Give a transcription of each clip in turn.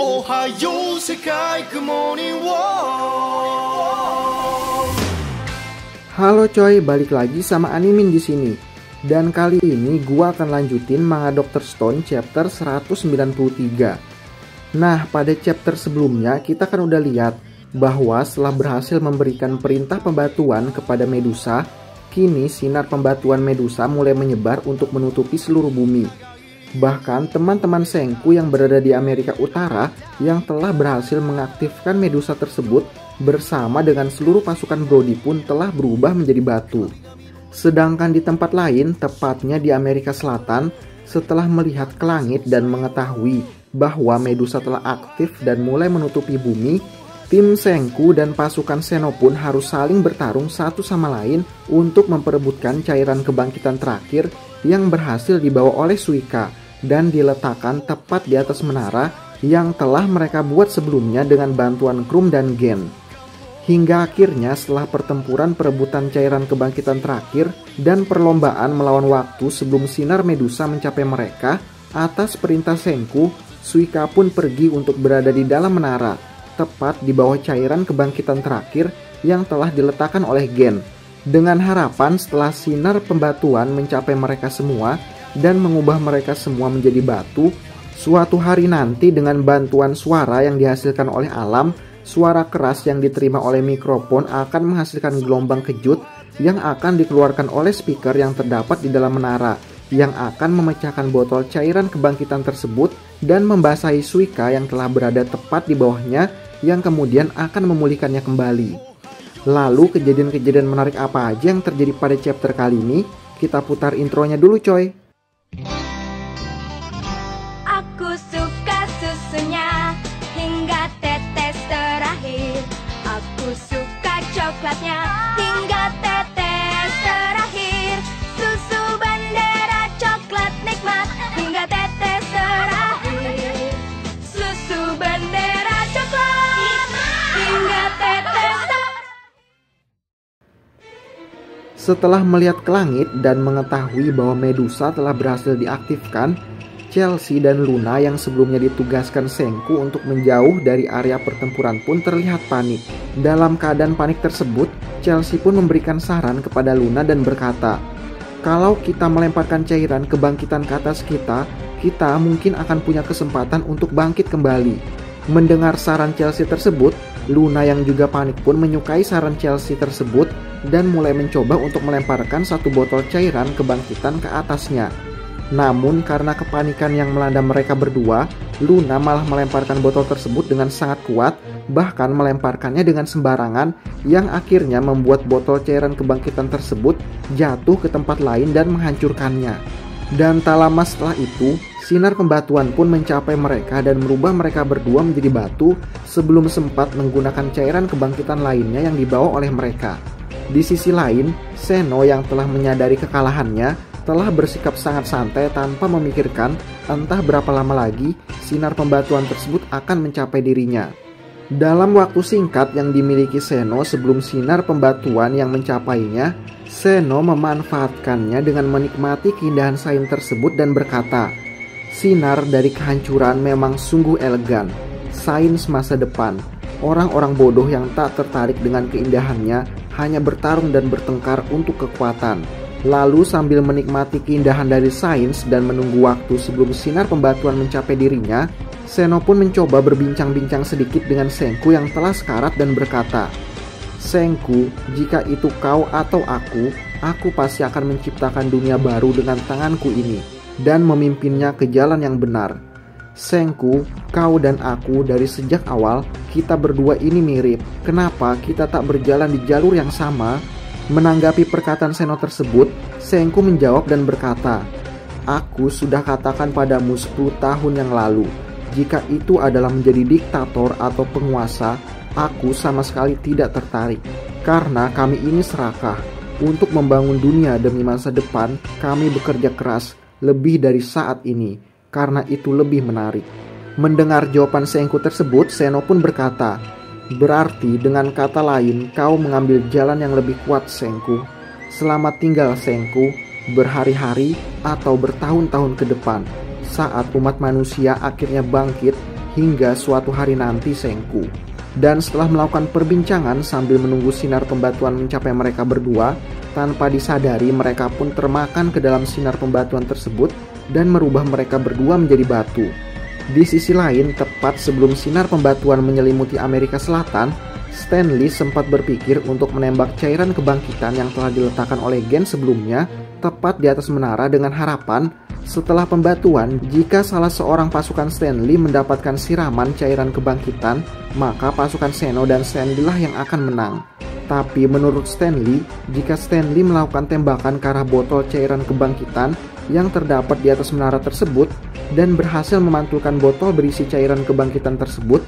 Ohayo Sekai Good Morning World. Halo coy, balik lagi sama Animin di sini. Dan kali ini gua akan lanjutin manga Dr. Stone chapter 193. Nah, pada chapter sebelumnya kita kan udah lihat bahwa setelah berhasil memberikan perintah pembatuan kepada Medusa, kini sinar pembatuan Medusa mulai menyebar untuk menutupi seluruh bumi. Bahkan teman-teman Senku yang berada di Amerika Utara yang telah berhasil mengaktifkan Medusa tersebut bersama dengan seluruh pasukan Brody pun telah berubah menjadi batu. Sedangkan di tempat lain, tepatnya di Amerika Selatan, setelah melihat ke langit dan mengetahui bahwa Medusa telah aktif dan mulai menutupi bumi, tim Senku dan pasukan Seno pun harus saling bertarung satu sama lain untuk memperebutkan cairan kebangkitan terakhir yang berhasil dibawa oleh Suika dan diletakkan tepat di atas menara yang telah mereka buat sebelumnya dengan bantuan Krum dan Gen. Hingga akhirnya setelah pertempuran perebutan cairan kebangkitan terakhir dan perlombaan melawan waktu sebelum sinar Medusa mencapai mereka, atas perintah Senku, Suika pun pergi untuk berada di dalam menara, tepat di bawah cairan kebangkitan terakhir yang telah diletakkan oleh Gen. Dengan harapan setelah sinar pembatuan mencapai mereka semua dan mengubah mereka semua menjadi batu, suatu hari nanti dengan bantuan suara yang dihasilkan oleh alam, suara keras yang diterima oleh mikrofon akan menghasilkan gelombang kejut yang akan dikeluarkan oleh speaker yang terdapat di dalam menara, yang akan memecahkan botol cairan kebangkitan tersebut dan membasahi Suika yang telah berada tepat di bawahnya, yang kemudian akan memulihkannya kembali. Lalu kejadian-kejadian menarik apa aja yang terjadi pada chapter kali ini? Kita putar intronya dulu coy. Aku suka susunya hingga tetes terakhir. Aku suka coklatnya hingga tetes terakhir. Susu bendera coklat nikmat hingga tetes terakhir. Susu bendera coklat hingga tetes terakhir. Setelah melihat ke langit dan mengetahui bahwa Medusa telah berhasil diaktifkan, Chelsea dan Luna yang sebelumnya ditugaskan Senku untuk menjauh dari area pertempuran pun terlihat panik. Dalam keadaan panik tersebut, Chelsea pun memberikan saran kepada Luna dan berkata, "Kalau kita melemparkan cairan kebangkitan ke atas kita mungkin akan punya kesempatan untuk bangkit kembali." Mendengar saran Chelsea tersebut, Luna yang juga panik pun menyukai saran Chelsea tersebut dan mulai mencoba untuk melemparkan satu botol cairan kebangkitan ke atasnya. Namun karena kepanikan yang melanda mereka berdua, Luna malah melemparkan botol tersebut dengan sangat kuat, bahkan melemparkannya dengan sembarangan, yang akhirnya membuat botol cairan kebangkitan tersebut jatuh ke tempat lain dan menghancurkannya. Dan tak lama setelah itu, sinar pembatuan pun mencapai mereka dan merubah mereka berdua menjadi batu sebelum sempat menggunakan cairan kebangkitan lainnya yang dibawa oleh mereka. Di sisi lain, Seno yang telah menyadari kekalahannya telah bersikap sangat santai tanpa memikirkan entah berapa lama lagi sinar pembatuan tersebut akan mencapai dirinya. Dalam waktu singkat yang dimiliki Seno sebelum sinar pembatuan yang mencapainya, Seno memanfaatkannya dengan menikmati keindahan sains tersebut dan berkata, "Sinar dari kehancuran memang sungguh elegan. Sains masa depan. Orang-orang bodoh yang tak tertarik dengan keindahannya hanya bertarung dan bertengkar untuk kekuatan." Lalu sambil menikmati keindahan dari sains dan menunggu waktu sebelum sinar pembatuan mencapai dirinya, Seno pun mencoba berbincang-bincang sedikit dengan Senku yang telah sekarat dan berkata, "Senku, jika itu kau atau aku pasti akan menciptakan dunia baru dengan tanganku ini dan memimpinnya ke jalan yang benar. Senku, kau dan aku dari sejak awal kita berdua ini mirip. Kenapa kita tak berjalan di jalur yang sama?" Menanggapi perkataan Seno tersebut, Senku menjawab dan berkata, "Aku sudah katakan padamu 10 tahun yang lalu, jika itu adalah menjadi diktator atau penguasa, aku sama sekali tidak tertarik. Karena kami ini serakah. Untuk membangun dunia demi masa depan, kami bekerja keras lebih dari saat ini, karena itu lebih menarik." Mendengar jawaban Senku tersebut, Seno pun berkata, "Berarti dengan kata lain kau mengambil jalan yang lebih kuat Senku. Selamat tinggal Senku, berhari-hari atau bertahun-tahun ke depan. Saat umat manusia akhirnya bangkit, hingga suatu hari nanti Senku. Dan setelah melakukan perbincangan sambil menunggu sinar pembatuan mencapai mereka berdua, tanpa disadari mereka pun termakan ke dalam sinar pembatuan tersebut dan merubah mereka berdua menjadi batu. Di sisi lain, tepat sebelum sinar pembatuan menyelimuti Amerika Selatan, Stanley sempat berpikir untuk menembak cairan kebangkitan yang telah diletakkan oleh Gen sebelumnya tepat di atas menara dengan harapan setelah pembatuan, jika salah seorang pasukan Stanley mendapatkan siraman cairan kebangkitan, maka pasukan Zeno dan Stanley lah yang akan menang. Tapi menurut Stanley, jika Stanley melakukan tembakan ke arah botol cairan kebangkitan yang terdapat di atas menara tersebut dan berhasil memantulkan botol berisi cairan kebangkitan tersebut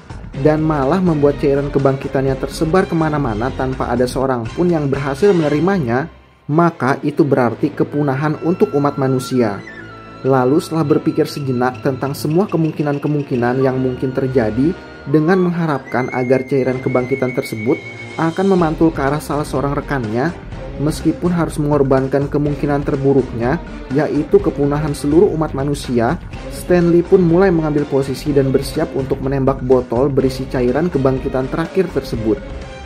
dan malah membuat cairan kebangkitannya tersebar kemana-mana tanpa ada seorang pun yang berhasil menerimanya, maka itu berarti kepunahan untuk umat manusia. Lalu setelah berpikir sejenak tentang semua kemungkinan-kemungkinan yang mungkin terjadi dengan mengharapkan agar cairan kebangkitan tersebut akan memantul ke arah salah seorang rekannya, meskipun harus mengorbankan kemungkinan terburuknya, yaitu kepunahan seluruh umat manusia, Stanley pun mulai mengambil posisi dan bersiap untuk menembak botol berisi cairan kebangkitan terakhir tersebut.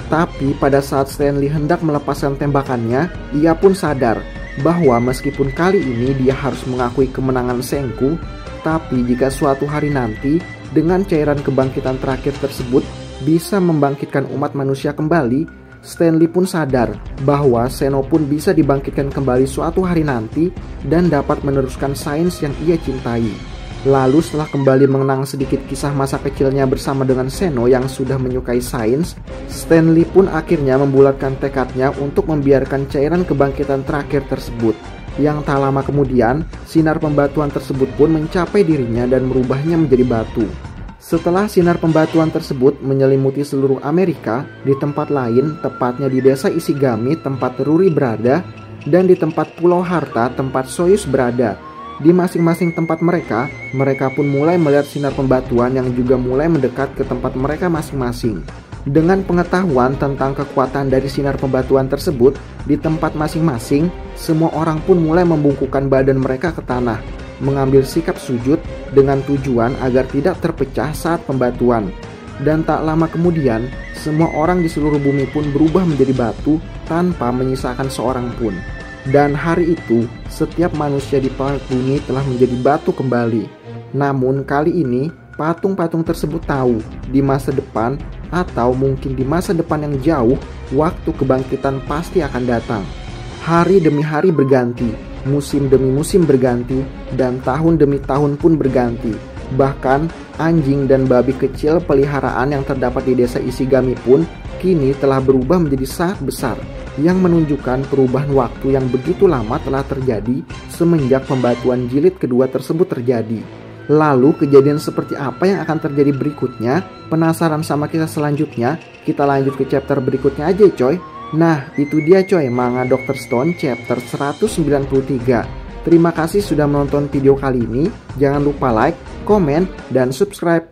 Tapi pada saat Stanley hendak melepaskan tembakannya, ia pun sadar bahwa meskipun kali ini dia harus mengakui kemenangan Senku, tapi jika suatu hari nanti dengan cairan kebangkitan terakhir tersebut bisa membangkitkan umat manusia kembali, Stanley pun sadar bahwa Zeno pun bisa dibangkitkan kembali suatu hari nanti dan dapat meneruskan sains yang ia cintai. Lalu setelah kembali mengenang sedikit kisah masa kecilnya bersama dengan Zeno yang sudah menyukai sains, Stanley pun akhirnya membulatkan tekadnya untuk membiarkan cairan kebangkitan terakhir tersebut. Yang tak lama kemudian, sinar pembatuan tersebut pun mencapai dirinya dan merubahnya menjadi batu. Setelah sinar pembatuan tersebut menyelimuti seluruh Amerika, di tempat lain, tepatnya di desa Ishigami tempat Ruri berada, dan di tempat Pulau Harta tempat Soyuz berada, di masing-masing tempat mereka pun mulai melihat sinar pembatuan yang juga mulai mendekat ke tempat mereka masing-masing. Dengan pengetahuan tentang kekuatan dari sinar pembatuan tersebut, di tempat masing-masing, semua orang pun mulai membungkukkan badan mereka ke tanah, mengambil sikap sujud dengan tujuan agar tidak terpecah saat pembatuan. Dan tak lama kemudian, semua orang di seluruh bumi pun berubah menjadi batu tanpa menyisakan seorang pun. Dan hari itu, setiap manusia di planet bumi telah menjadi batu kembali. Namun kali ini, patung-patung tersebut tahu di masa depan atau mungkin di masa depan yang jauh, waktu kebangkitan pasti akan datang. Hari demi hari berganti, musim demi musim berganti, dan tahun demi tahun pun berganti. Bahkan anjing dan babi kecil peliharaan yang terdapat di desa Ishigami pun kini telah berubah menjadi sangat besar, yang menunjukkan perubahan waktu yang begitu lama telah terjadi semenjak pembatuan jilid kedua tersebut terjadi. Lalu kejadian seperti apa yang akan terjadi berikutnya? Penasaran sama kisah selanjutnya? Kita lanjut ke chapter berikutnya aja coy. Nah itu dia coy, manga Dr. Stone chapter 193. Terima kasih sudah menonton video kali ini. Jangan lupa like, komen, dan subscribe.